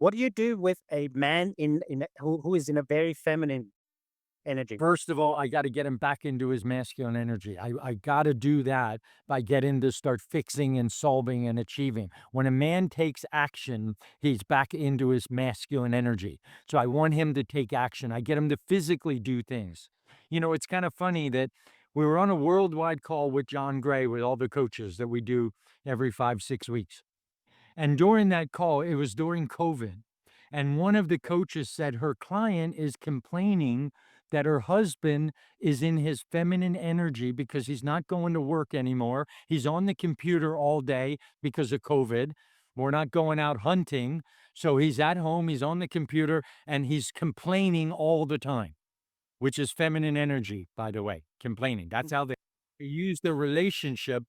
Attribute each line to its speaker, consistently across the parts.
Speaker 1: What do you do with a man who is in a very feminine energy?
Speaker 2: First of all, I gotta get him back into his masculine energy. I gotta do that by getting to start fixing and solving and achieving. When a man takes action, he's back into his masculine energy. So I want him to take action. I get him to physically do things. You know, it's kind of funny that we were on a worldwide call with John Gray with all the coaches that we do every 5, 6 weeks. And during that call, it was during COVID. And one of the coaches said her client is complaining that her husband is in his feminine energy because he's not going to work anymore. He's on the computer all day because of COVID. We're not going out hunting. So he's at home, he's on the computer, and he's complaining all the time, which is feminine energy, by the way, complaining. That's how they use the relationship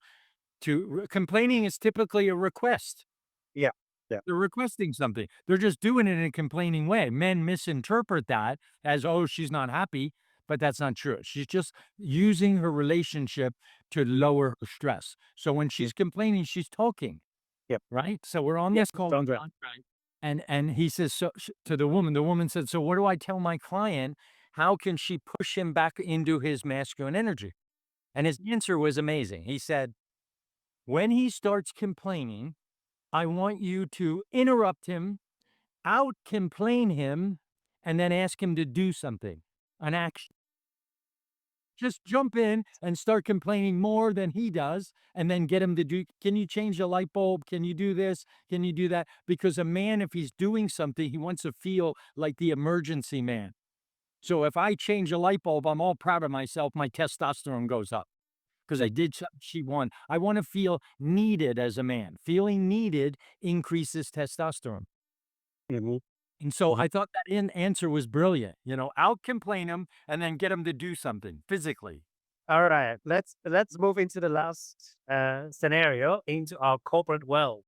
Speaker 2: to complaining is typically a request.
Speaker 1: Yeah. Yeah.
Speaker 2: They're requesting something. They're just doing it in a complaining way. Men misinterpret that as, "Oh, she's not happy," but that's not true. She's just using her relationship to lower her stress. So when
Speaker 1: Mm.
Speaker 2: she's complaining, she's talking,
Speaker 1: Yep.
Speaker 2: right? So we're on
Speaker 1: Yep.
Speaker 2: this call with
Speaker 1: Sounds right.
Speaker 2: John Gray, and he says so to the woman said, "So what do I tell my client? How can she push him back into his masculine energy?" And his answer was amazing. He said, "When he starts complaining, I want you to interrupt him, out complain him, and then ask him to do something, an action. Just jump in and start complaining more than he does, and then get him to do, can you change the light bulb? Can you do this? Can you do that? Because a man, if he's doing something, he wants to feel like the emergency man. So if I change a light bulb, I'm all proud of myself. My testosterone goes up because I did something she wanted. I want to feel needed as a man. Feeling needed increases testosterone.
Speaker 1: Mhm.
Speaker 2: And so
Speaker 1: Mhm.
Speaker 2: I thought that answer was brilliant, you know, out complain him and then get him to do something physically.
Speaker 1: All right. Let's move into the last scenario into our corporate world.